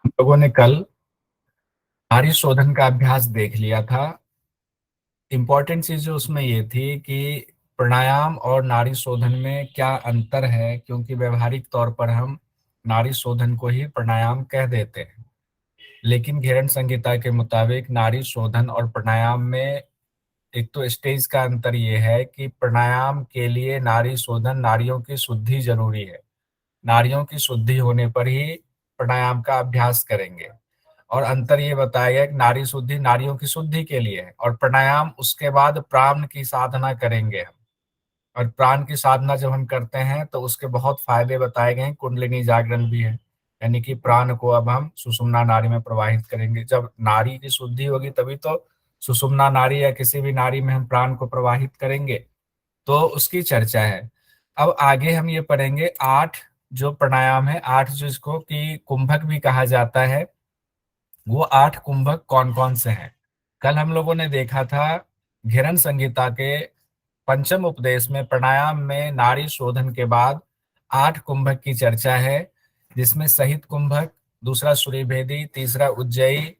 हम लोगों ने कल नाड़ी शोधन का अभ्यास देख लिया था। इम्पोर्टेंट चीज जो उसमें ये थी कि प्राणायाम और नाड़ी शोधन में क्या अंतर है, क्योंकि व्यवहारिक तौर पर हम नाड़ी शोधन को ही प्राणायाम कह देते हैं। लेकिन घेरन संहिता के मुताबिक नाड़ी शोधन और प्राणायाम में एक तो स्टेज का अंतर ये है कि प्राणायाम के लिए नाड़ी शोधन, नाड़ियों की शुद्धि जरूरी है। नाड़ियों की शुद्धि होने पर ही प्राणायाम का अभ्यास करेंगे। और अंतर ये बताया गया कि नाड़ी शुद्धि नाड़ियों की शुद्धि के लिए है, और प्राणायाम उसके बाद प्राण की साधना करेंगे हम। और प्राण की साधना जब हम करते हैं तो उसके बहुत फायदे बताए गए हैं। कुंडलिनी जागरण भी है, यानी कि प्राण को अब हम सुषुम्ना नाड़ी में प्रवाहित करेंगे। जब नाड़ी की शुद्धि होगी तभी तो सुषुम्ना नाड़ी या किसी भी नाड़ी में हम प्राण को प्रवाहित करेंगे। तो उसकी चर्चा है। अब आगे हम ये पढ़ेंगे आठ जो प्राणायाम है, आठ जिसको कि कुंभक भी कहा जाता है, वो आठ कुंभक कौन कौन से हैं। कल हम लोगों ने देखा था घेरन संहिता के पंचम उपदेश में प्राणायाम में नाड़ी शोधन के बाद आठ कुंभक की चर्चा है, जिसमें सहित कुंभक, दूसरा सूर्यभेदी, तीसरा उज्जयी,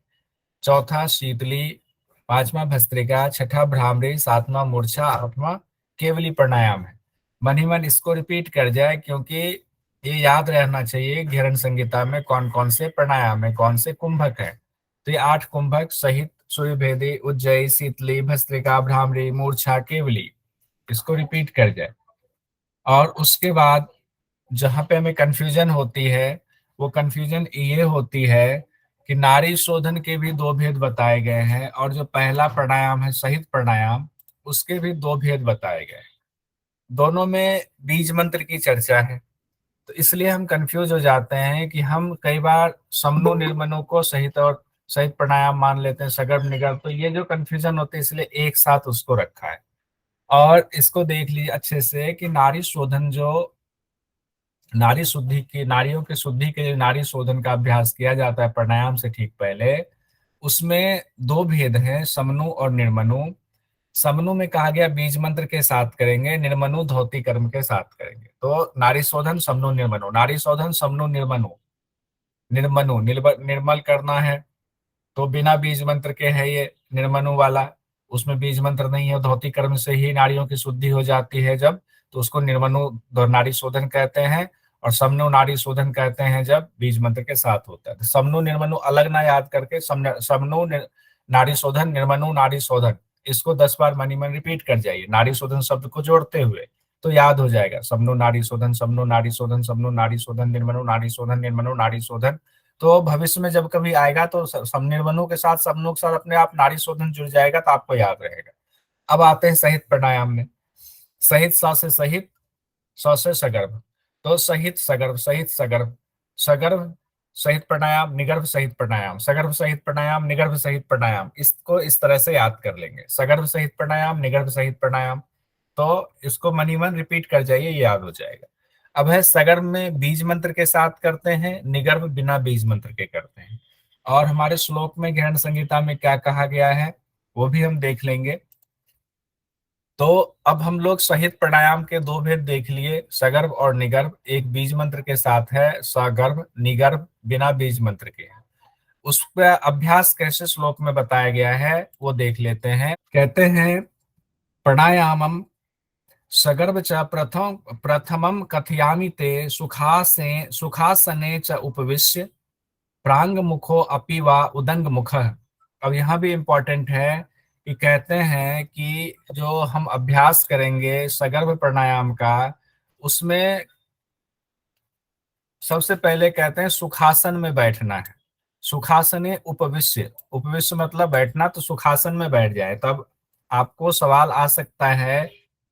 चौथा शीतली, पांचवा भस्त्रिका, छठा भ्रामरी, सातवां मूर्छा, आठवां केवली प्राणायाम है। मन ही मन इसको रिपीट कर जाए, क्योंकि ये याद रहना चाहिए घेरन संहिता में कौन कौन से प्राणायाम है, कौन से कुंभक है। तो ये आठ कुंभक सहित सूर्यभेदी, उज्जयी, शीतली, भस्त्रिका, भ्रामरी, मूर्छा, केवली, इसको रिपीट कर जाए। और उसके बाद जहां पे हमें कंफ्यूजन होती है, वो कंफ्यूजन ये होती है कि नाड़ी शोधन के भी दो भेद बताए गए हैं, और जो पहला प्राणायाम है सहित प्राणायाम, उसके भी दो भेद बताए गए हैं। दोनों में बीज मंत्र की चर्चा है। तो इसलिए हम कंफ्यूज हो जाते हैं कि हम कई बार समनो निर्मनो को सहित और सहित प्राणायाम मान लेते हैं, सगर्भ निगर्भ। तो ये जो कंफ्यूजन होती है, इसलिए एक साथ उसको रखा है। और इसको देख लीजिए अच्छे से कि नाड़ी शोधन जो नारी शुद्धि की, नारियों की शुद्धि के लिए नारी शोधन का अभ्यास किया जाता है प्राणायाम से ठीक पहले, उसमें दो भेद हैं, समनु और निर्मनु। समनु में कहा गया बीज मंत्र के साथ करेंगे, निर्मनु धौती कर्म के साथ करेंगे। तो नारी शोधन समनु निर्मनु, नारी शोधन समनु निर्मनु। निर्मनु निर्मल करना है तो बिना बीज मंत्र के है ये निर्मनु वाला। उसमें बीज मंत्र नहीं है, धौती कर्म से ही नारियों की शुद्धि हो जाती है जब, तो उसको निर्मनु नाड़ी शोधन कहते हैं। और समनु नाड़ी शोधन कहते हैं जब बीज मंत्र के साथ होता है। तो समनु निर्मनु अलग ना याद करके समनु नाड़ी शोधन, निर्मनु नाड़ी शोधन, इसको 10 बार मनी मन रिपीट कर जाइए नाड़ी शोधन शब्द को जोड़ते हुए, तो याद हो जाएगा। समनु नाड़ी शोधन, समनु नाड़ी शोधन, समनु नाड़ी शोधन, निर्मनु नाड़ी शोधन, निर्मनु नाड़ी शोधन। तो भविष्य में जब कभी आएगा तो समनिर्मनु के साथ, समनु के साथ अपने आप नाड़ी शोधन जुड़ जाएगा, तो आपको याद रहेगा। अब आते हैं सहित प्राणायाम में। सहित सा से सहित, स से सगर्भ। तो सहित सगर्भ, सहित सगर्भ, सगर्भ सहित प्राणायाम, निगर्भ सहित प्राणायाम, सगर्भ सहित प्राणायाम, निगर्भ सहित प्राणायाम, इसको इस तरह से याद कर लेंगे, सगर्भ सहित प्राणायाम, निगर्भ सहित प्राणायाम। तो इसको मन ही मन रिपीट कर जाइए, ये याद हो जाएगा। अब है सगर्भ में बीज मंत्र के साथ करते हैं, निगर्भ बिना बीज मंत्र के करते हैं। और हमारे श्लोक में गहन संहिता में क्या कहा गया है वो भी हम देख लेंगे। तो अब हम लोग सहित प्राणायाम के दो भेद देख लिए, सगर्भ और निगर्भ। एक बीज मंत्र के साथ है, सगर्भ, निगर्भ बिना बीज मंत्र के है। उस पर अभ्यास कैसे श्लोक में बताया गया है वो देख लेते हैं। कहते हैं प्राणायामम सगर्भ च प्रथमम कथयामि ते सुखासने च उपविश्य प्रांग मुखो अपि वा उदंग मुख। अब यहाँ भी इम्पोर्टेंट है कि कहते हैं कि जो हम अभ्यास करेंगे सगर्भ प्राणायाम का, उसमें सबसे पहले कहते हैं सुखासन में बैठना है। सुखासने उपविश्य, उपविश्य मतलब बैठना, तो सुखासन में बैठ जाए। तब आपको सवाल आ सकता है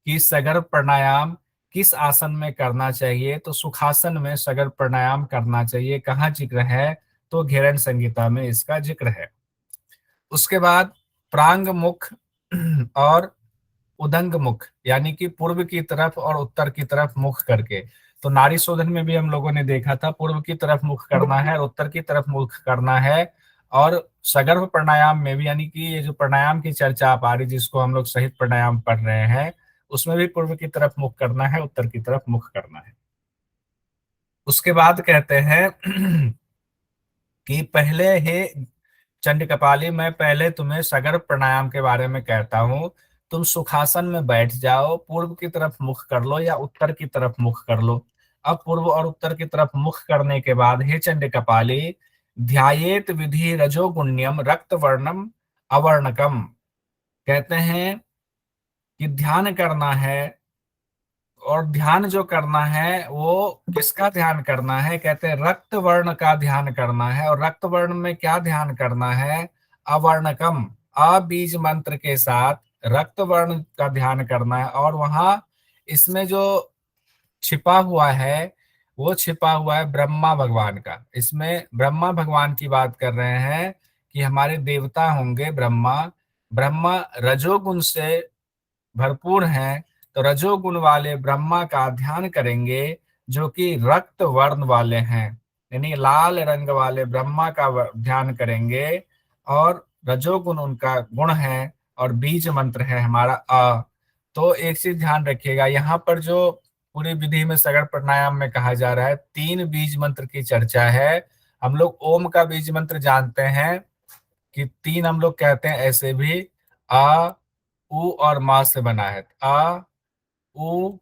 कि सगर्भ प्राणायाम किस आसन में करना चाहिए। तो सुखासन में सगर्भ प्राणायाम करना चाहिए। कहाँ जिक्र है? तो घेरन संहिता में इसका जिक्र है। उसके बाद प्रांग मुख और उदंग मुख, यानी कि पूर्व की तरफ और उत्तर की तरफ मुख करके। तो नाड़ी शोधन में भी हम लोगों ने देखा था पूर्व की तरफ मुख करना है और उत्तर की तरफ मुख करना है। और सगर्भ प्राणायाम में भी, यानी कि ये जो प्राणायाम की चर्चा आप आ रही जिसको हम लोग सहित प्राणायाम पढ़ रहे हैं, उसमें भी पूर्व की तरफ मुख करना है, उत्तर की तरफ मुख करना है। उसके बाद कहते हैं कि पहले हे चंड मैं पहले तुम्हें सगर प्राणायाम के बारे में कहता हूँ। तुम सुखासन में बैठ जाओ, पूर्व की तरफ मुख कर लो या उत्तर की तरफ मुख कर लो। अब पूर्व और उत्तर की तरफ मुख करने के बाद हे चंड कपाली, ध्यायेत विधि रजोगुण्यम रक्त वर्णम अवर्णकम। कहते हैं कि ध्यान करना है, और ध्यान जो करना है वो किसका ध्यान करना है, कहते हैं रक्त वर्ण का ध्यान करना है। और रक्त वर्ण में क्या ध्यान करना है, अवर्णकम, अबीज मंत्र के साथ रक्त वर्ण का ध्यान करना है। और वहां इसमें जो छिपा हुआ है, वो छिपा हुआ है ब्रह्मा भगवान का। इसमें ब्रह्मा भगवान की बात कर रहे हैं कि हमारे देवता होंगे ब्रह्मा। ब्रह्मा रजोगुण से भरपूर हैं, तो रजोगुण वाले ब्रह्मा का ध्यान करेंगे, जो कि रक्त वर्ण वाले हैं, यानी लाल रंग वाले ब्रह्मा का ध्यान करेंगे। और रजोगुण उनका गुण है, और बीज मंत्र है हमारा अ। तो एक चीज ध्यान रखिएगा, यहाँ पर जो पूरी विधि में सगड़ प्राणायाम में कहा जा रहा है, 3 बीज मंत्र की चर्चा है। हम लोग ओम का बीज मंत्र जानते हैं कि 3 हम लोग कहते हैं ऐसे भी, आ, उ और मा से बना है। आ, उ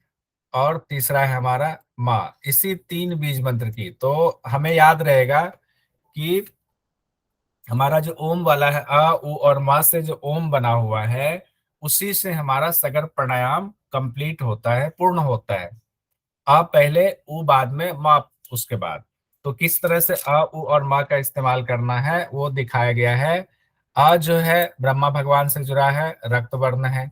और तीसरा है हमारा मा। इसी 3 बीज मंत्र की तो हमें याद रहेगा कि हमारा जो ओम वाला है, आ उ और मा से जो ओम बना हुआ है, उसी से हमारा सगर प्राणायाम कंप्लीट होता है, पूर्ण होता है। आ पहले, उ बाद में, मा उसके बाद। तो किस तरह से आ उ और मा का इस्तेमाल करना है वो दिखाया गया है। आ जो है ब्रह्मा भगवान से जुड़ा है, रक्त वर्ण है।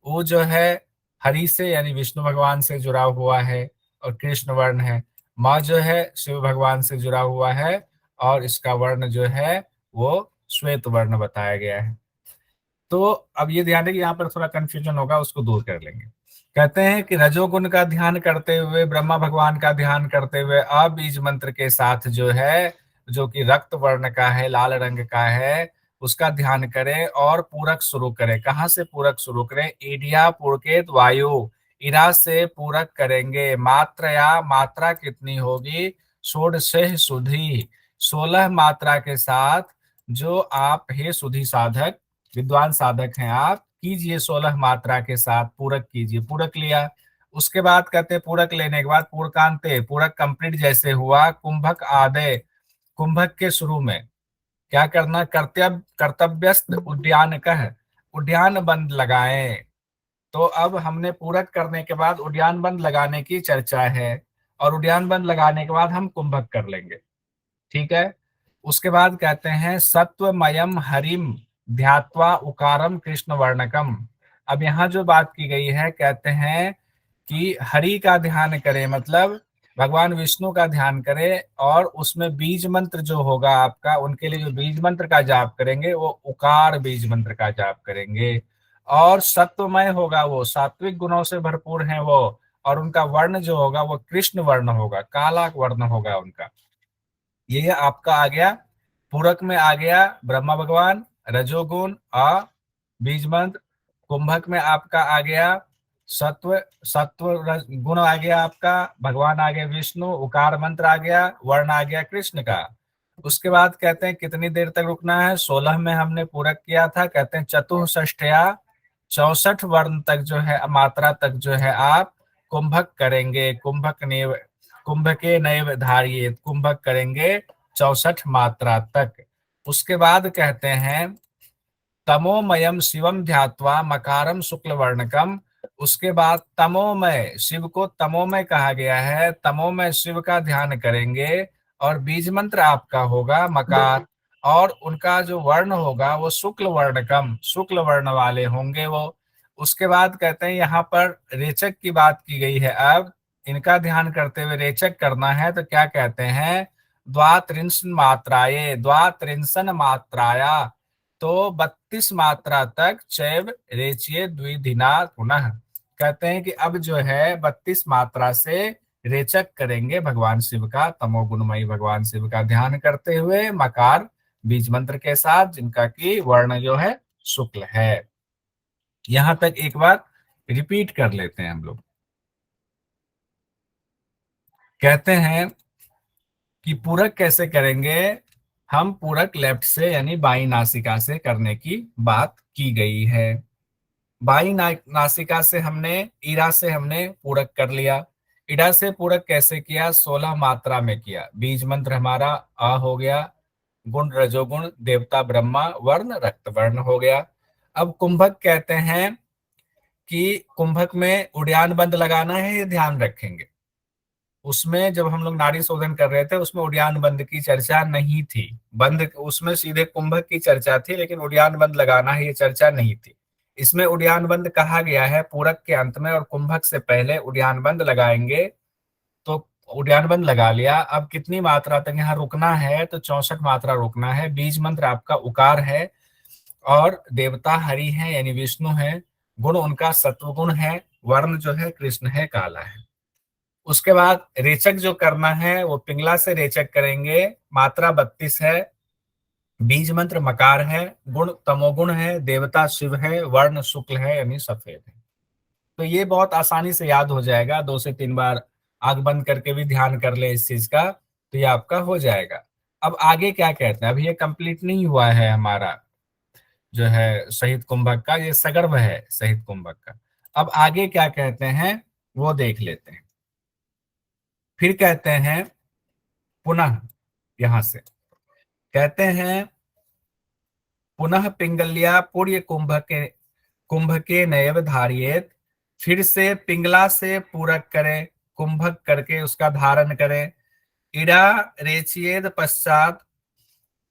उ जो है हरि से यानी विष्णु भगवान से जुड़ा हुआ है और कृष्ण वर्ण है। मा जो है शिव भगवान से जुड़ा हुआ है, और इसका वर्ण जो है वो श्वेत वर्ण बताया गया है। तो अब ये ध्यान है कि यहाँ पर थोड़ा कंफ्यूजन होगा, उसको दूर कर लेंगे। कहते हैं कि रजोगुण का ध्यान करते हुए, ब्रह्मा भगवान का ध्यान करते हुए, अबीज मंत्र के साथ जो है, जो कि रक्त वर्ण का है, लाल रंग का है, उसका ध्यान करें और पूरक शुरू करें। कहाँ से पूरक शुरू करें, ईडिया पुरकेत वायु, इरा से पूरक करेंगे। मात्रा, मात्रा कितनी होगी, षोडशे सुधी, 16 मात्रा के साथ जो आप हे सुधी साधक, विद्वान साधक हैं आप, कीजिए 16 मात्रा के साथ पूरक कीजिए। पूरक लिया, उसके बाद कहते हैं पूरक लेने के बाद पूरकांते, पूरक कंप्लीट जैसे हुआ, कुंभक आदे, कुंभक के शुरू में क्या करना, कर्तव्य कर्तव्यस्थ उद्यान कह, उद्यान बंद लगाएं। तो अब हमने पूरक करने के बाद उद्यान बंद लगाने की चर्चा है, और उद्यान बंद लगाने के बाद हम कुंभक कर लेंगे। ठीक है। उसके बाद कहते हैं सत्वमयम हरिम ध्यात्वा उकारम कृष्ण वर्णकम। अब यहाँ जो बात की गई है, कहते हैं कि हरि का ध्यान करें, मतलब भगवान विष्णु का ध्यान करें, और उसमें बीज मंत्र जो होगा आपका, उनके लिए जो बीज मंत्र का जाप करेंगे वो उकार बीज मंत्र का जाप करेंगे। और सत्वमय होगा, वो सात्विक गुणों से भरपूर है वो, और उनका वर्ण जो होगा वो कृष्ण वर्ण होगा, काला वर्ण होगा उनका। ये आपका आ गया, पूरक में आ गया ब्रह्मा भगवान, रजोगुण अ, बीज मंत्र। कुंभक में आपका आ गया सत्व, गुण आ गया आपका, भगवान आ गए विष्णु, उकार मंत्र आ गया, वर्ण आ गया कृष्ण का। उसके बाद कहते हैं कितनी देर तक रुकना है, 16 में हमने पूरक किया था, कहते हैं चतुष्टया, 64 वर्ण तक जो है, मात्रा तक जो है आप कुंभक करेंगे। कुंभक ने, कुंभ के नए धारिये, कुंभक करेंगे 64 मात्रा तक। उसके बाद कहते हैं तमोमयम शिवम ध्यात्वा मकारम शुक्ल वर्णकम। उसके बाद तमोमय, शिव को तमोमय कहा गया है, तमोमय शिव का ध्यान करेंगे, और बीज मंत्र आपका होगा मकार, और उनका जो वर्ण होगा वो शुक्ल वर्णकम, शुक्ल वर्ण वाले होंगे वो। उसके बाद कहते हैं यहाँ पर रेचक की बात की गई है। अब इनका ध्यान करते हुए रेचक करना है, तो क्या कहते हैं, द्वात्रिंशन मात्राए, द्वात्रिंशन मात्राया, तो 32 मात्रा तक चैव रेचिए द्विधिना पुनः। कहते हैं कि अब जो है 32 मात्रा से रेचक करेंगे भगवान शिव का, तमोगुणमयी भगवान शिव का ध्यान करते हुए मकार बीज मंत्र के साथ, जिनका की वर्ण जो है शुक्ल है। यहां तक एक बार रिपीट कर लेते हैं हम लोग। कहते हैं कि पूरक कैसे करेंगे, हम पूरक लेफ्ट से यानी बाई नासिका से करने की बात की गई है। नासिका से हमने ईरा से हमने पूरक कर लिया। इडा से पूरक कैसे किया? 16 मात्रा में किया। बीज मंत्र हमारा आ हो गया, गुण रजोगुण, देवता ब्रह्मा, वर्ण रक्त वर्ण हो गया। अब कुंभक कहते हैं कि कुंभक में उड्यान बंद लगाना है, ये ध्यान रखेंगे। उसमें जब हम लोग नाड़ी शोधन कर रहे थे उसमें उड्यान बंद की चर्चा नहीं थी। बंद उसमें सीधे कुंभक की चर्चा थी, लेकिन उड्यान बंद लगाना है ये चर्चा नहीं थी। इसमें उड्यान बंद कहा गया है पूरक के अंत में, और कुंभक से पहले उड्यान बंद लगाएंगे। तो उड्यान बंद लगा लिया। अब कितनी मात्रा तक यहाँ रुकना है? तो 64 मात्रा रुकना है। बीज मंत्र आपका उकार है, और देवता हरि है यानी विष्णु है। गुण उनका सत्वगुण है। वर्ण जो है कृष्ण है, काला है। उसके बाद रेचक जो करना है वो पिंगला से रेचक करेंगे। मात्रा 32 है। बीज मंत्र मकार है। गुण तमोगुण है। देवता शिव है। वर्ण शुक्ल है यानी सफेद है। तो ये बहुत आसानी से याद हो जाएगा। 2 से 3 बार आंख बंद करके भी ध्यान कर ले इस चीज का, तो ये आपका हो जाएगा। अब आगे क्या कहते हैं? अभी ये कंप्लीट नहीं हुआ है हमारा जो है शहीद कुंभक का, ये सगर्भ है शहीद कुंभक का। अब आगे क्या कहते हैं वो देख लेते हैं। फिर कहते हैं पुनः, यहां से कहते हैं पुनः पिंगल्या पुण्य कुंभ के नैव धारियेत। फिर से पिंगला से पूरक करें, कुंभक करके उसका धारण करें। इड़ा रेचियेद पश्चात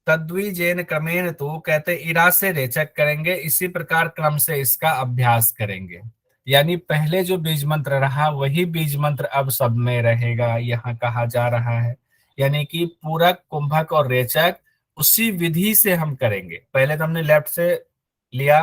तद्विजेन क्रमेण, तो कहते इरा से रेचक करेंगे, इसी प्रकार क्रम से इसका अभ्यास करेंगे। यानी पहले जो बीज मंत्र रहा वही बीज मंत्र अब सब में रहेगा, यहाँ कहा जा रहा है। यानी कि पूरक, कुंभक और रेचक उसी विधि से हम करेंगे। पहले तो हमने लेफ्ट से लिया,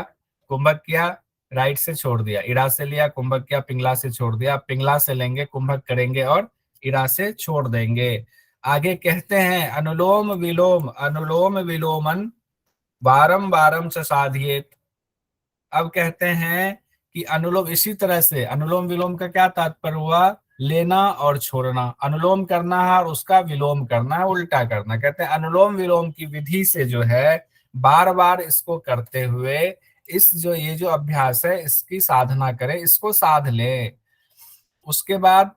कुंभक किया, राइट से छोड़ दिया। इरा से लिया, कुंभक किया, पिंगला से छोड़ दिया। पिंगला से लेंगे, कुंभक करेंगे और इरा से छोड़ देंगे। आगे कहते हैं अनुलोम विलोम, अनुलोम विलोमन बारम बारम से साधियेत। अब कहते हैं कि अनुलोम, इसी तरह से अनुलोम विलोम का क्या तात्पर्य हुआ? लेना और छोड़ना। अनुलोम करना है और उसका विलोम करना है, उल्टा करना। कहते हैं अनुलोम विलोम की विधि से जो है बार बार इसको करते हुए इस जो ये जो अभ्यास है इसकी साधना करें, इसको साध ले। उसके बाद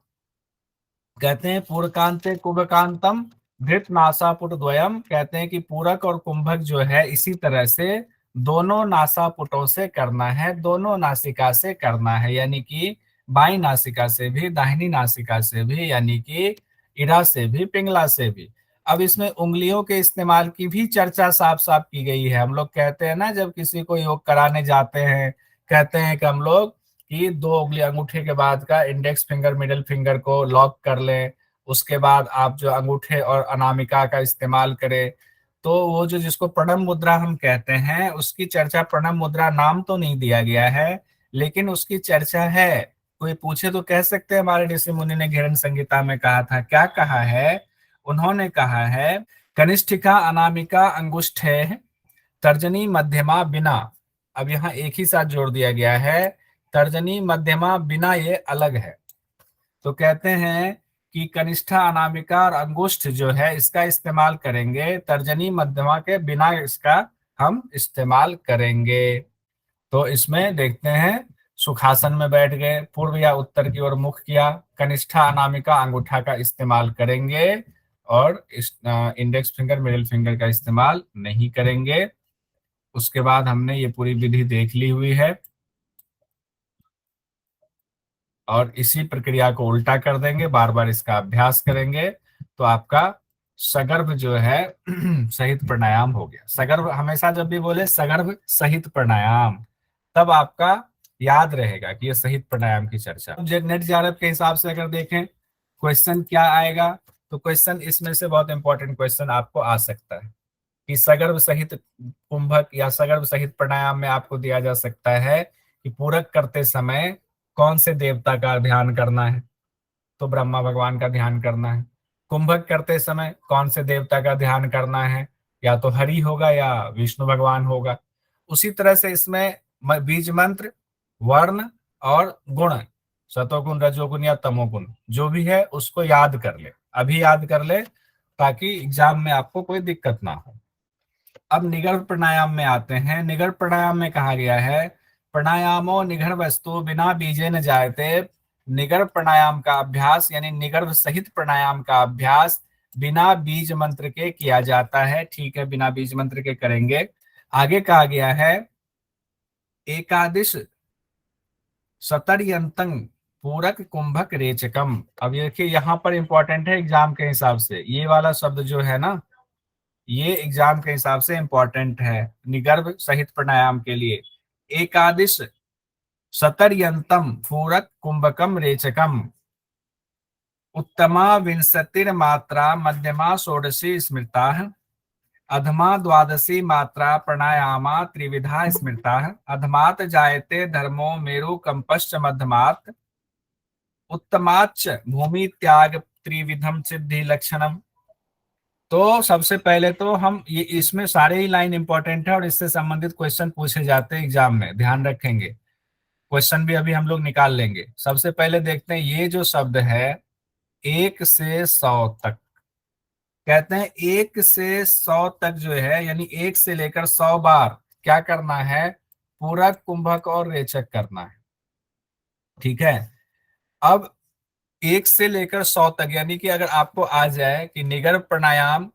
कहते हैं पूरकांते कुंभकांतम धृत नासापुट द्वयम। कहते हैं कि पूरक और कुंभक जो है इसी तरह से दोनों नासापुटों से करना है, दोनों नासिका से करना है। यानी कि बाई नासिका से भी, दाहिनी नासिका से भी, यानी कि इरा से भी, पिंगला से भी। अब इसमें उंगलियों के इस्तेमाल की भी चर्चा साफ साफ की गई है। हम लोग कहते हैं ना, जब किसी को योग कराने जाते हैं, कहते हैं कि हम लोग कि 2 उंगली अंगूठे के बाद का इंडेक्स फिंगर मिडिल फिंगर को लॉक कर लें। उसके बाद आप जो अंगूठे और अनामिका का इस्तेमाल करें। तो वो जो जिसको प्रणब मुद्रा हम कहते हैं उसकी चर्चा, प्रणब मुद्रा नाम तो नहीं दिया गया है लेकिन उसकी चर्चा है। कोई पूछे तो कह सकते हैं हमारे ऋषि मुनि ने घिरन संहिता में कहा था। क्या कहा है? उन्होंने कहा है कनिष्ठिका अनामिका अंगुष्ठे तर्जनी मध्यमा बिना। अब यहाँ एक ही साथ जोड़ दिया गया है, तर्जनी मध्यमा बिना ये अलग है। तो कहते हैं कि कनिष्ठा अनामिका और अंगुष्ठ जो है इसका इस्तेमाल करेंगे, तर्जनी मध्यमा के बिना इसका हम इस्तेमाल करेंगे। तो इसमें देखते हैं सुखासन में बैठ गए, पूर्व या उत्तर की ओर मुख किया, कनिष्ठा अनामिका अंगूठा का इस्तेमाल करेंगे और इस इंडेक्स फिंगर मिडिल फिंगर का इस्तेमाल नहीं करेंगे। उसके बाद हमने ये पूरी विधि देख ली हुई है और इसी प्रक्रिया को उल्टा कर देंगे, बार बार इसका अभ्यास करेंगे तो आपका सगर्भ जो है सहित प्राणायाम हो गया। सगर्भ हमेशा जब भी बोले सगर्भ सहित प्राणायाम, तब आपका याद रहेगा कि ये सहित प्राणायाम की चर्चा। अब नेट जेआरएफ के हिसाब से अगर देखें क्वेश्चन क्या आएगा, तो क्वेश्चन इसमें से बहुत इंपॉर्टेंट क्वेश्चन आपको आ सकता है कि सगर्भ सहित कुंभक या सगर्भ सहित प्राणायाम में आपको दिया जा सकता है कि पूरक करते समय कौन से देवता का ध्यान करना है, तो ब्रह्मा भगवान का ध्यान करना है। कुंभक करते समय कौन से देवता का ध्यान करना है, या तो हरि होगा या विष्णु भगवान होगा। उसी तरह से इसमें बीज मंत्र, वर्ण और गुण, सतोगुण रजोगुण या तमोगुण जो भी है उसको याद कर ले, अभी याद कर ले। ताकि एग्जाम में आपको कोई दिक्कत ना हो। अब निगर्भ प्राणायाम में आते हैं। निगर्भ प्राणायाम में कहा गया है, प्राणायामो निगर्भ वस्तु बिना बीजे न जायते। निगर्भ प्राणायाम का अभ्यास यानी निगर्भ सहित प्राणायाम का अभ्यास बिना बीज मंत्र के किया जाता है। ठीक है, बिना बीज मंत्र के करेंगे। आगे कहा गया है, एकादश सतर्यंतं पूरक कुंभक रेचकम। अब ये देखिए यहाँ पर इंपॉर्टेंट है एग्जाम के हिसाब से, ये वाला शब्द जो है ना, ये एग्जाम के हिसाब से इंपॉर्टेंट है निगर्भ सहित प्राणायाम के लिए। एकादश सतर्यंतम पूरक कुंभकम रेचकम, उत्तमा विंशतिर्मात्रा मध्यमा षोडशी स्मृता, अधमा द्वादशी मात्रा प्राणायामा त्रिविधा स्मृता, अधमात जायते धर्मो मेरु कंपश्च मध्यमात, उत्तमाच भूमि त्याग त्रिविधम सिद्धि लक्षणम। तो सबसे पहले तो हम ये, इसमें सारे ही लाइन इंपॉर्टेंट है और इससे संबंधित क्वेश्चन पूछे जाते हैं एग्जाम में, ध्यान रखेंगे। क्वेश्चन भी अभी हम लोग निकाल लेंगे। सबसे पहले देखते हैं ये जो शब्द है 1 से 100 तक। कहते हैं 1 से 100 तक जो है, यानी 1 से लेकर 100 बार क्या करना है, पूरक कुंभक और रेचक करना है। ठीक है। अब 1 से लेकर 100 तक, यानी कि अगर आपको आ जाए कि निगर्भ प्राणायाम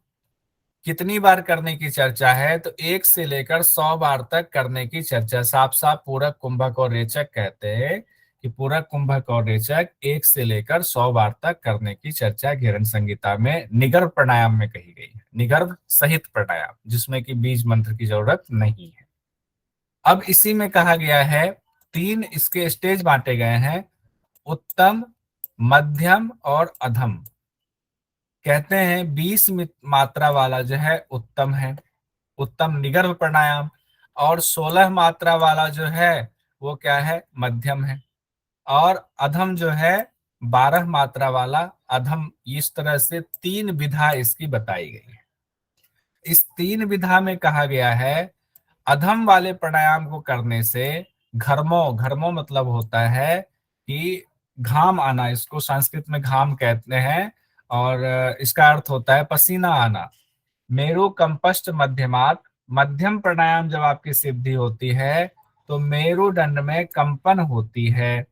कितनी बार करने की चर्चा है, तो 1 से लेकर 100 बार तक करने की चर्चा। साफ साफ पूरक कुंभक और रेचक कहते हैं कि पूरक कुंभक और रेचक 1 से लेकर 100 बार तक करने की चर्चा घेरन संहिता में निगर्भ प्राणायाम में कही गई है। निगर्भ सहित प्राणायाम जिसमें कि बीज मंत्र की जरूरत नहीं है। अब इसी में कहा गया है, 3 इसके स्टेज बांटे गए हैं, उत्तम, मध्यम और अधम। कहते हैं 20 मात्रा वाला जो है उत्तम है, उत्तम निगर्भ प्राणायाम। और 16 मात्रा वाला जो है वो क्या है, मध्यम है। और अधम जो है 12 मात्रा वाला अधम। इस तरह से 3 विधा इसकी बताई गई है। इस 3 विधा में कहा गया है, अधम वाले प्राणायाम को करने से घर्मो, घर्मो मतलब होता है कि घाम आना, इसको संस्कृत में घाम कहते हैं और इसका अर्थ होता है पसीना आना। मेरु कंपस्ट मध्यमात, मध्यम प्राणायाम जब आपकी सिद्धि होती है तो मेरुदंड में कंपन होती है।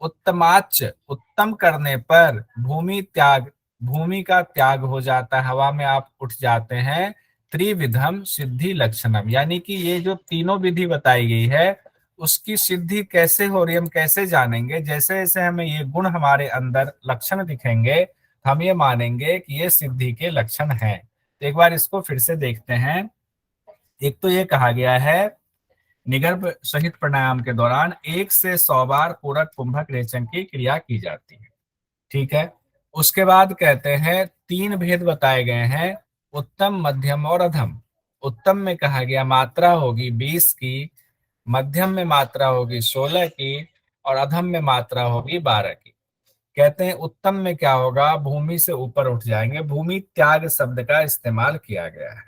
उत्तमाच, उत्तम करने पर भूमि त्याग, भूमि का त्याग हो जाता है, हवा में आप उठ जाते हैं। त्रिविधम सिद्धि लक्षणम, यानी कि ये जो तीनों विधि बताई गई है उसकी सिद्धि कैसे हो रही है, हम कैसे जानेंगे। जैसे जैसे हमें ये गुण हमारे अंदर लक्षण दिखेंगे, हम ये मानेंगे कि ये सिद्धि के लक्षण हैं। तो एक बार इसको फिर से देखते हैं। एक तो ये कहा गया है, निगर्भ सहित प्राणायाम के दौरान 1 से 100 बार पूरक कुंभक रेचन की क्रिया की जाती है। ठीक है। उसके बाद कहते हैं 3 भेद बताए गए हैं, उत्तम, मध्यम और अधम। उत्तम में कहा गया मात्रा होगी 20 की, मध्यम में मात्रा होगी 16 की और अधम में मात्रा होगी 12 की। कहते हैं उत्तम में क्या होगा, भूमि से ऊपर उठ जाएंगे, भूमि त्याग शब्द का इस्तेमाल किया गया है।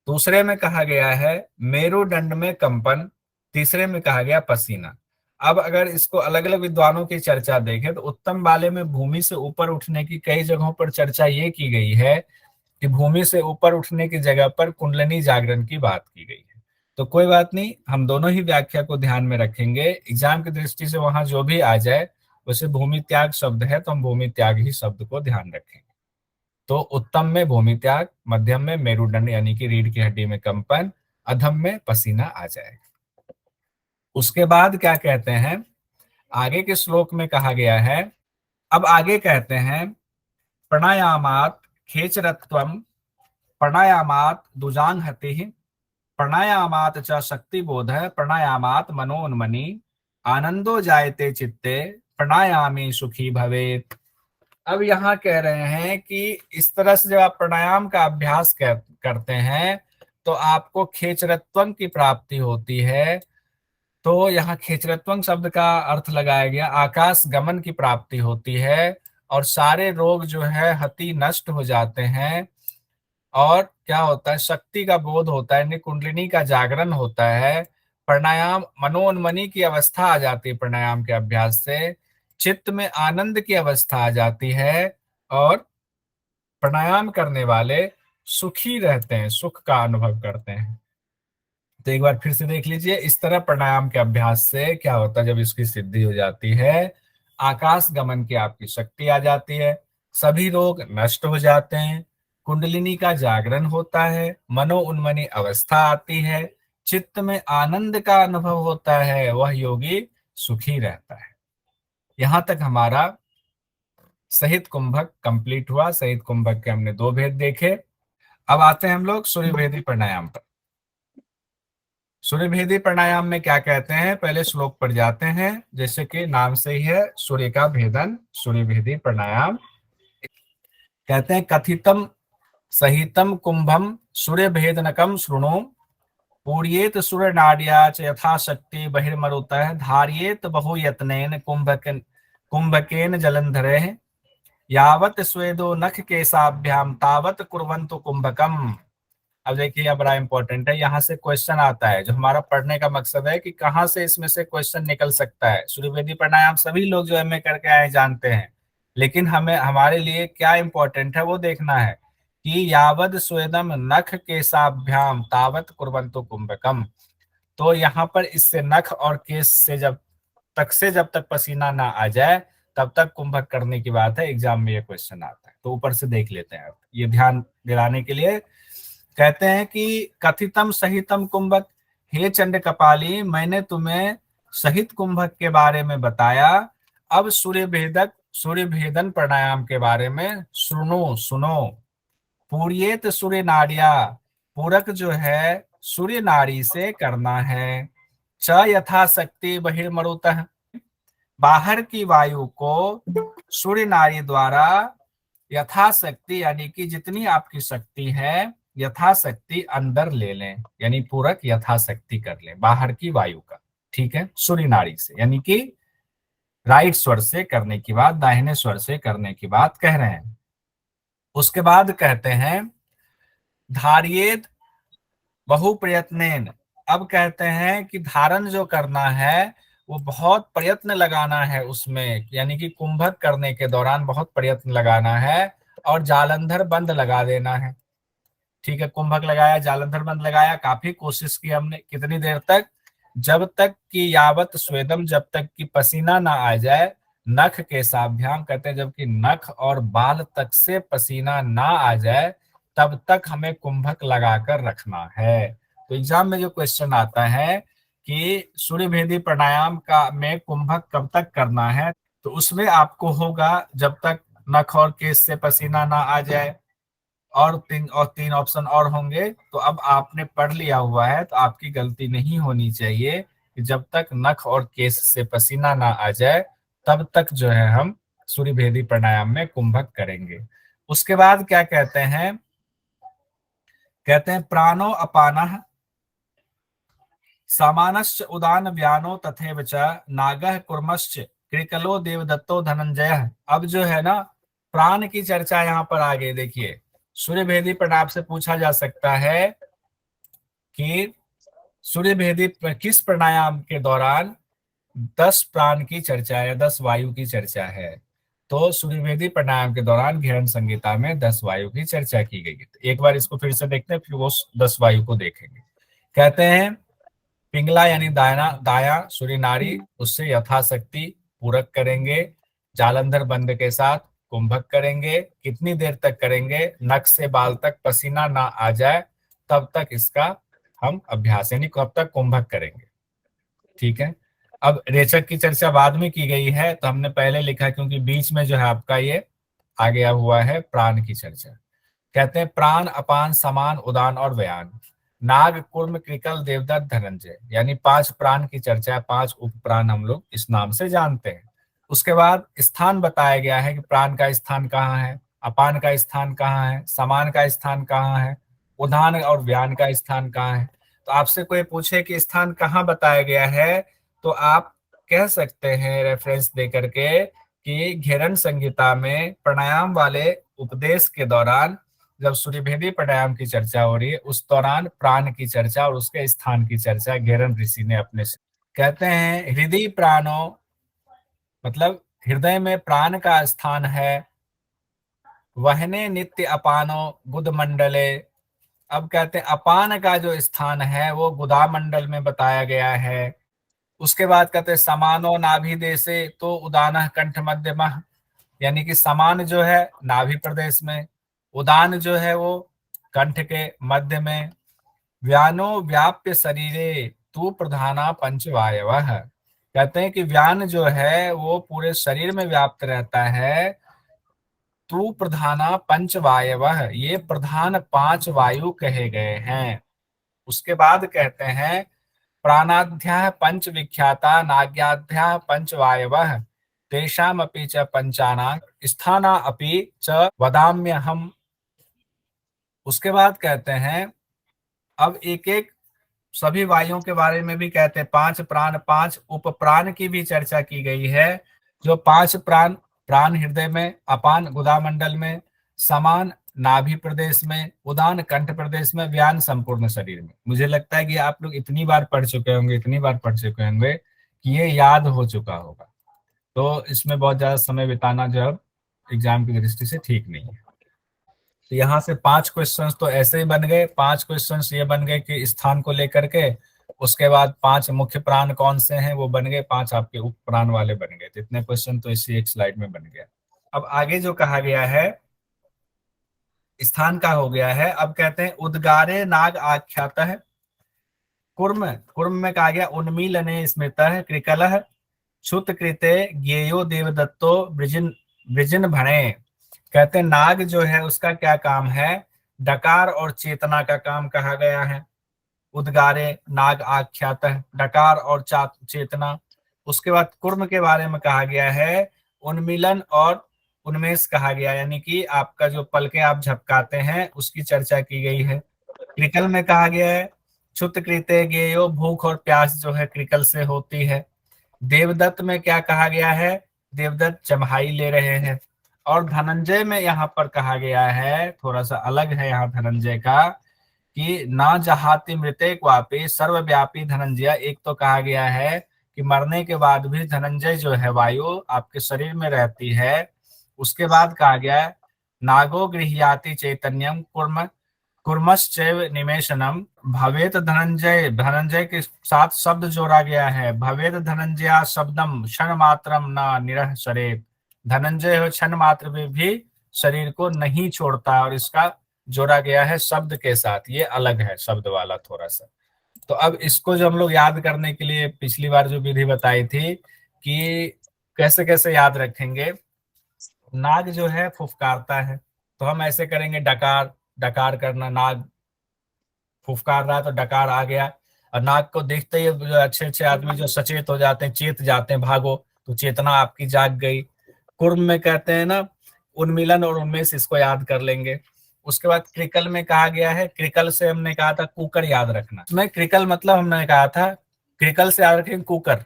दूसरे में कहा गया है मेरुदंड में कंपन, तीसरे में कहा गया पसीना। अब अगर इसको अलग अलग विद्वानों की चर्चा देखें तो उत्तम वाले में भूमि से ऊपर उठने की कई जगहों पर चर्चा ये की गई है कि भूमि से ऊपर उठने की जगह पर कुंडलिनी जागरण की बात की गई है। तो कोई बात नहीं, हम दोनों ही व्याख्या को ध्यान में रखेंगे। एग्जाम की दृष्टि से वहां जो भी आ जाए, वैसे भूमि त्याग शब्द है तो हम भूमि त्याग ही शब्द को ध्यान रखेंगे। तो उत्तम में भूमि त्याग, मध्यम में मेरुदंड यानी कि रीढ़ की हड्डी में कंपन, अधम में पसीना आ जाएगा। उसके बाद क्या कहते हैं, आगे के श्लोक में कहा गया है, अब आगे कहते हैं प्राणायामात खेचरत्वम, प्राणायामात दुजांहति, प्राणायामात च शक्तिबोध, प्राणायामात मनोन्मनि, आनंदो जायते चित्ते, प्राणायामी सुखी भवेत्। अब यहाँ कह रहे हैं कि इस तरह से जब आप प्राणायाम का अभ्यास करते हैं तो आपको खेचरत्वम की प्राप्ति होती है। तो यहाँ खेचरत्वम शब्द का अर्थ लगाया गया आकाश गमन की प्राप्ति होती है और सारे रोग जो है हति नष्ट हो जाते हैं। और क्या होता है, शक्ति का बोध होता है, यानी कुंडलिनी का जागरण होता है। प्राणायाम मनोन्मनी की अवस्था आ जाती है प्राणायाम के अभ्यास से, चित्त में आनंद की अवस्था आ जाती है और प्राणायाम करने वाले सुखी रहते हैं, सुख का अनुभव करते हैं। तो एक बार फिर से देख लीजिए, इस तरह प्राणायाम के अभ्यास से क्या होता है, जब इसकी सिद्धि हो जाती है, आकाश गमन की आपकी शक्ति आ जाती है, सभी रोग नष्ट हो जाते हैं, कुंडलिनी का जागरण होता है, मनो उन्मनी अवस्था आती है, चित्त में आनंद का अनुभव होता है, वह योगी सुखी रहता है। यहां तक हमारा सहित कुंभक कंप्लीट हुआ। सहित कुंभक के हमने दो भेद देखे। अब आते हैं हम लोग सूर्य भेदी प्राणायाम पर। सूर्य भेदी प्राणायाम में क्या कहते हैं, पहले श्लोक पर जाते हैं। जैसे कि नाम से ही है, सूर्य का भेदन, सूर्य भेदी प्राणायाम। कहते हैं, कथितम सहितम कुंभम सूर्य भेदनकम शृणु, पूर्येत सूर्य नाड्या च यथाशक्ति बहिर्मरुतः, धार्येत बहु यत्नेन कुंभकेन जलंधरे, यावत स्वेदो नख केशाभ्याम तावत कुर्वन्तु कुंभकम। अब देखिए, यह बड़ा इंपॉर्टेंट है, यहाँ से क्वेश्चन आता है। जो हमारा पढ़ने का मकसद है कि कहाँ से इसमें से क्वेश्चन निकल सकता है। सूर्यवेदी प्राणायाम सभी लोग जो एमए करके आए जानते हैं, लेकिन हमें हमारे लिए क्या इंपॉर्टेंट है वो देखना है कि यावद स्वेदम नख केशाभ्याम तावत कुर्वन्तु कुंभकम। तो यहाँ पर इससे नख और केस से जब तक पसीना ना आ जाए तब तक कुंभक करने की बात है। एग्जाम में ये क्वेश्चन आता है, तो ऊपर से देख लेते हैं। ये ध्यान दिलाने के लिए कहते हैं कि कथितम सहितम कुंभक, हे चंड कपाली, मैंने तुम्हें सहित कुंभक के बारे में बताया। अब सूर्य भेदन प्राणायाम के बारे में सुनो सुनो। पूर्येत सूर्य नाड़िया, पूरक जो है सूर्य नाड़ी से करना है। च यथाशक्ति बहिर्मरुतः, बाहर की वायु को सूर्य नाड़ी द्वारा यथाशक्ति, यानी कि जितनी आपकी शक्ति है, यथाशक्ति अंदर ले लें, यानी पूरक यथाशक्ति कर लें बाहर की वायु का। ठीक है, सूर्य नाड़ी से, यानी कि राइट स्वर से करने की बात, दाहिने स्वर से करने की बात कह रहे हैं। उसके बाद कहते हैं, धारियेत बहु प्रयत्नेन। अब कहते हैं कि धारण जो करना है वो बहुत प्रयत्न लगाना है उसमें, यानी कि कुंभक करने के दौरान बहुत प्रयत्न लगाना है, और जालंधर बंद लगा देना है। ठीक है, कुंभक लगाया, जालंधर बंद लगाया, काफी कोशिश की हमने। कितनी देर तक, जब तक कि यावत स्वेदम, जब तक कि पसीना ना आ जाए, नख के साभ्याम, कहते हैं जबकि नख और बाल तक से पसीना ना आ जाए तब तक हमें कुंभक लगाकर रखना है। तो एग्जाम में जो क्वेश्चन आता है कि सूर्य भेदी प्राणायाम का में कुंभक कब तक करना है, तो उसमें आपको होगा जब तक नख और केस से पसीना ना आ जाए, और तीन ऑप्शन और होंगे। तो अब आपने पढ़ लिया हुआ है तो आपकी गलती नहीं होनी चाहिए कि जब तक नख और केस से पसीना ना आ जाए तब तक जो है हम सूर्य भेदी प्राणायाम में कुंभक करेंगे। उसके बाद क्या कहते हैं, कहते हैं प्राणो अपानः सामानश्च उदान व्यानो तथैव च नागः कुर्मश्च कृकलो देवदत्तो धनंजय। अब जो है ना, प्राण की चर्चा यहाँ पर आ गई। देखिए, सूर्य भेदी प्राणायाम से पूछा जा सकता है कि सूर्य भेदी किस प्राणायाम के दौरान 10 प्राण की चर्चा है, 10 वायु की चर्चा है। तो सूर्य भेदी प्राणायाम के दौरान घेरन संहिता में 10 वायु की चर्चा की गई है। तो एक बार इसको फिर से देखते हैं, फिर वो 10 वायु को देखेंगे। कहते हैं, पिंगला यानी दाया सूर्य नाड़ी, उससे यथाशक्ति पूरक करेंगे, जालंधर बंद के साथ कुंभक करेंगे। कितनी देर तक करेंगे, नख से बाल तक पसीना ना आ जाए तब तक इसका हम अभ्यास, यानी कब तक कुंभक करेंगे। ठीक है, अब रेचक की चर्चा बाद में की गई है, तो हमने पहले लिखा क्योंकि बीच में जो है आपका ये आ गया हुआ है प्राण की चर्चा। कहते हैं, प्राण अपान समान उदान और व्यान, नाग कुर्म कृकल देवदत्त धनंजय, यानी 5 प्राण की चर्चा है। 5 उप प्राण हम लोग इस नाम से जानते हैं। उसके बाद स्थान बताया गया है कि प्राण का स्थान कहाँ है, अपान का स्थान कहाँ है, समान का स्थान कहाँ है, उदान और व्यान का स्थान कहाँ है। तो आपसे कोई पूछे कि स्थान कहाँ बताया गया है, तो आप कह सकते हैं रेफरेंस दे करके कि घेरन संहिता में प्राणायाम वाले उपदेश के दौरान जब सूर्यभेदी प्राणायाम की चर्चा हो रही है, उस दौरान प्राण की चर्चा और उसके स्थान की चर्चा घेरन ऋषि ने अपने से। कहते हैं, हृदय प्राणो, मतलब हृदय में प्राण का स्थान है, वहने नित्य अपानो गुद मंडले। अब कहते हैं अपान का जो स्थान है वो गुदा मंडल में बताया गया है। उसके बाद कहते हैं समानो नाभि देशे तो उदान कंठ मध्यमः, यानी कि समान जो है नाभि प्रदेश में, उदान जो है वो कंठ के मध्य में। व्यानो व्याप्य शरीरे तू प्रधाना पंचवायवः, कहते हैं कि व्यान जो है वो पूरे शरीर में व्याप्त रहता है। तू प्रधाना पंचवायवः, ये प्रधान पांच वायु कहे गए हैं। उसके बाद कहते हैं प्राणाध्याय पंच विख्याता नाग्याध्याय पंच वायवः तेषाम अपि च पंचानां स्थाना अपि च वदाम्यहम्। उसके बाद कहते हैं अब एक एक सभी वायुओं के बारे में भी कहते हैं। पांच प्राण, पांच उप प्राण की भी चर्चा की गई है। जो पांच प्राण, प्राण हृदय में, अपान गुदामंडल में, समान नाभि प्रदेश में, उदान कंठ प्रदेश में, व्यान संपूर्ण शरीर में। मुझे लगता है कि आप लोग इतनी बार पढ़ चुके होंगे, इतनी बार पढ़ चुके होंगे कि ये याद हो चुका होगा। तो इसमें बहुत ज्यादा समय बिताना जो है एग्जाम की दृष्टि से ठीक नहीं है। तो यहाँ से पांच क्वेश्चंस तो ऐसे ही बन गए। पांच क्वेश्चंस ये बन गए कि स्थान को लेकर के। उसके बाद पांच मुख्य प्राण कौन से हैं वो बन गए, पांच आपके उप प्राण वाले बन गए। तो इतने क्वेश्चन तो इसी एक स्लाइड में बन गया। अब आगे जो कहा गया है स्थान का हो गया है। अब कहते हैं उद्गारे नाग आख्यात है कुर्म। कुर्म में कहा गया उन्मीलने स्मृत है कृकल क्षुत कृते ज्ञेयो देवदत्तो ब्रिजिन ब्रिजिन भणे। कहते हैं नाग जो है उसका क्या काम है, डकार और चेतना का काम कहा गया है। उद्गारे नाग आख्यात है, डकार और चेतना। उसके बाद कुर्म के बारे में कहा गया है उन्मीलन और उन्मेष कहा गया, यानी कि आपका जो पलके आप झपकाते हैं उसकी चर्चा की गई है। क्रिकल में कहा गया है क्षुत कृत्य गेयो, भूख और प्यास जो है क्रिकल से होती है। देवदत्त में क्या कहा गया है, देवदत्त जम्हाई ले रहे हैं। और धनंजय में यहाँ पर कहा गया है, थोड़ा सा अलग है यहाँ धनंजय का, कि ना जहाति मृत्यु वापी सर्वव्यापी धनंजय। एक तो कहा गया है कि मरने के बाद भी धनंजय जो है वायु आपके शरीर में रहती है। उसके बाद कहा गया है नागो गृह्याति चैतन्यम कुर्म कुर्मश्चैव निमेशनम भवेत धनंजय। धनंजय के साथ शब्द जोड़ा गया है, भवेत धनंजय शब्दम क्षण मात्रम न निरह शरेत। धनंजय हो क्षण मात्र में भी शरीर को नहीं छोड़ता, और इसका जोड़ा गया है शब्द के साथ। ये अलग है शब्द वाला थोड़ा सा। तो अब इसको जो हम लोग याद करने के लिए पिछली बार जो विधि बताई थी कि कैसे कैसे याद रखेंगे। नाग जो है फुफकारता है, तो हम ऐसे करेंगे डकार, डकार करना, नाग फुफकार रहा है तो डकार आ गया। और नाग को देखते ही अच्छे अच्छे आदमी जो सचेत हो जाते हैं, चेत जाते हैं, भागो, तो चेतना आपकी जाग गई। कुर्म में कहते हैं ना उन्मिलन और उन्मेष, इसको याद कर लेंगे। उसके बाद क्रिकल में कहा गया है, क्रिकल से हमने कहा था कुकर याद रखना। इसमें क्रिकल मतलब हमने कहा था क्रिकल से याद रखेंगे कुकर।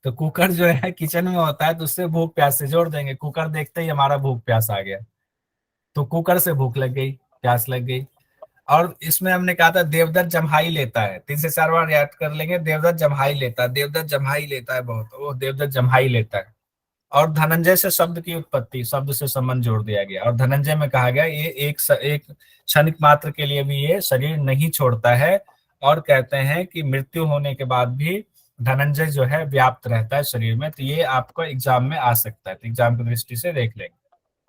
तो कुकर जो है किचन में होता है, तो उससे भूख प्यास से जोड़ देंगे। कुकर देखते ही हमारा भूख प्यास आ गया, तो कुकर से भूख लग गई, प्यास लग गई। और इसमें हमने कहा था देवदत्त जम्हाई लेता है, 3 से 4 बार याद कर लेंगे। देवदत्त जम्हाई लेता है, देवदत्त जम्हाई लेता है बहुत, वो देवदत्त जम्हाई लेता है। और धनंजय से शब्द की उत्पत्ति, शब्द से संबंध जोड़ दिया गया। और धनंजय में कहा गया ये एक क्षणिक मात्र के लिए भी ये शरीर नहीं छोड़ता है। और कहते हैं कि मृत्यु होने के बाद भी धनंजय जो है व्याप्त रहता है शरीर में। तो ये आपको एग्जाम में आ सकता है, तो एग्जाम की दृष्टि से देख लेंगे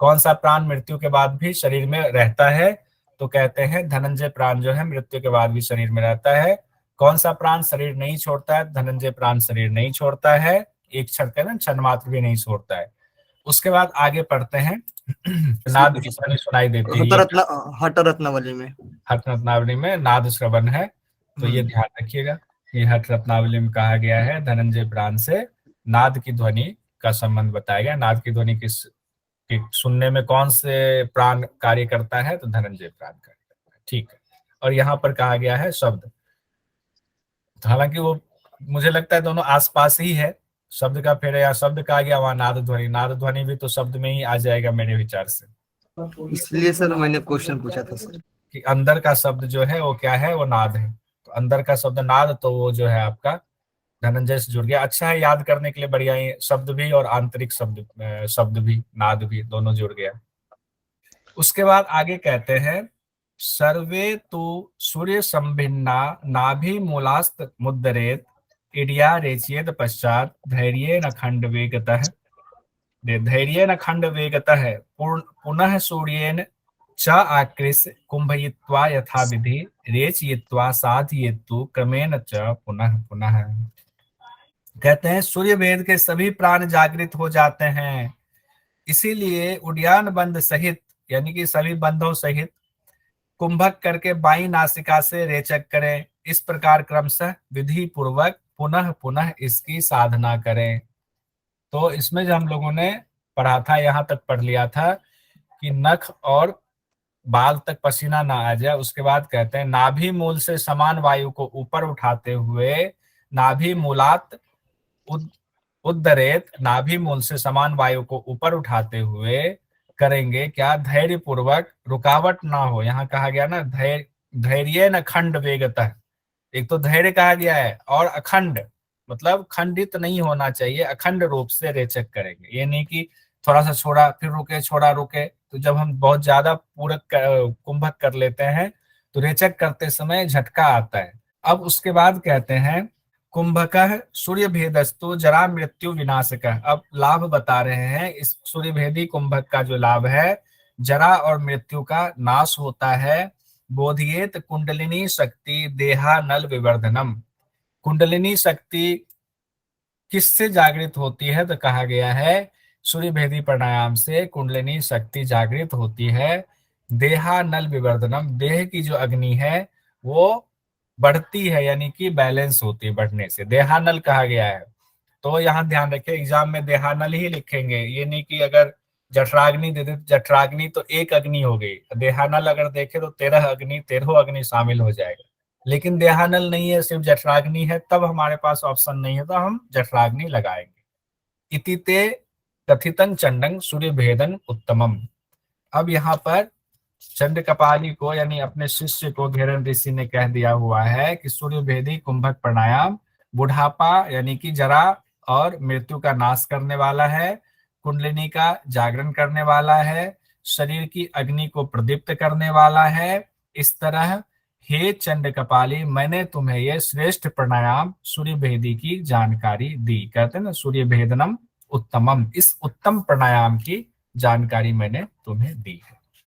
कौन सा प्राण मृत्यु के बाद भी शरीर में रहता है। तो कहते हैं धनंजय प्राण जो है मृत्यु के बाद भी शरीर में रहता है। कौन सा प्राण शरीर नहीं छोड़ता है, धनंजय प्राण शरीर नहीं छोड़ता है, एक क्षण का ना क्षण मात्र भी नहीं छोड़ता है। उसके बाद आगे पढ़ते हैं इसमें नाद की पूछा ध्वनि सुनाई देती है, ये हटरत्न हटरत्नावली में। हठ रत्नावली में नाद श्रवण है। तो ये ध्यान रखिएगा, ये हठ रत्नावली में कहा गया है धनंजय प्राण से नाद की ध्वनि का संबंध बताया गया। नाद की ध्वनि किस कि सुनने में कौन से प्राण कार्य करता है, तो धनंजय प्राण कार्य करता है, ठीक है। और यहाँ पर कहा गया है शब्द, तो हालांकि वो मुझे लगता है दोनों आसपास ही है। शब्द का फिर या शब्द कहा गया, वहां नाद ध्वनि, नाद ध्वनि भी तो शब्द में ही आ जाएगा मेरे विचार से। इसलिए सर मैंने क्वेश्चन पूछा था सर कि अंदर का शब्द जो है वो क्या है, वो नाद है। तो अंदर का शब्द नाद, तो वो जो है आपका धनंजय से जुड़ गया। अच्छा है याद करने के लिए, बढ़िया ही शब्द भी और आंतरिक शब्द शब्द भी, नाद भी दोनों जुड़ गया। उसके बाद आगे कहते हैं सर्वे तो सूर्य संभिन्ना नाभि मूलास्त मुद्दरेत इडिया रेचयेत पश्चात धैर्य न खंड वेगतः धैर्य न खंड वेगतः पुनः सूर्येन च आकृष्य कुंभयित्वा यथा विधि रेचयित्वा साधयेतु क्रमेण च पुनः पुनः। कहते हैं सूर्य भेद के सभी प्राण जागृत हो जाते हैं, इसीलिए उड्यान बंद सहित यानी कि सभी बंधों सहित कुंभक करके बाई नासिका से रेचक करें। इस प्रकार क्रमशः विधि पूर्वक पुनः पुनः इसकी साधना करें। तो इसमें जो हम लोगों ने पढ़ा था, यहाँ तक पढ़ लिया था कि नख और बाल तक पसीना ना आ जाए। उसके बाद कहते हैं नाभि मूल से समान वायु को ऊपर उठाते हुए नाभि मूलात उद्धरेत, नाभि मूल से समान वायु को ऊपर उठाते हुए करेंगे क्या, धैर्य पूर्वक, रुकावट ना हो। यहाँ कहा गया ना धैर्य न खंड वेगतः, एक तो धैर्य कहा गया है और अखंड मतलब खंडित नहीं होना चाहिए, अखंड रूप से रेचक करेंगे। ये नहीं कि थोड़ा सा छोड़ा फिर रुके, छोड़ा रुके। तो जब हम बहुत ज्यादा पूरक कुंभक कर लेते हैं तो रेचक करते समय झटका आता है। अब उसके बाद कहते हैं कुंभकः सूर्य भेदस्तु जरा मृत्यु विनाशकः। अब लाभ बता रहे हैं इस सूर्य भेदी कुंभक का जो लाभ है, जरा और मृत्यु का नाश होता है। बोधियेत कुंडलिनी शक्ति देहा नल विवर्धनम। कुंडलिनी शक्ति किससे जागृत होती है, तो कहा गया है सूर्य भेदी प्राणायाम से कुंडलिनी शक्ति जागृत होती है। देहा नल विवर्धनम, देह की जो अग्नि है वो बढ़ती है, यानी कि बैलेंस होती है बढ़ने से, देहानल कहा गया है। तो यहाँ ध्यान रखिए एग्जाम में देहानल ही लिखेंगे, ये नहीं कि अगर जठराग्नि दे दे, जठराग्नि तो एक अग्नि हो गई, देहानल अगर देखे तो 13 अग्नि, 13 अग्नि शामिल हो जाएगा। लेकिन देहानल नहीं है, सिर्फ जठराग्नि है, तब हमारे पास ऑप्शन नहीं है तो हम जठराग्नि लगाएंगे। इति ते कथितं चंडं सूर्य भेदन उत्तमम। अब यहाँ पर चंड कपाली को यानी अपने शिष्य को घेरन ऋषि ने कह दिया हुआ है कि सूर्य भेदी कुंभक प्राणायाम बुढ़ापा यानी कि जरा और मृत्यु का नाश करने वाला है, कुंडलिनी का जागरण करने वाला है, शरीर की अग्नि को प्रदीप्त करने वाला है। इस तरह हे चंड कपाली, मैंने तुम्हें ये श्रेष्ठ प्राणायाम सूर्य भेदी की जानकारी दी। कहते हैं ना सूर्य भेदनम उत्तमम, इस उत्तम प्राणायाम की जानकारी मैंने तुम्हें दी है।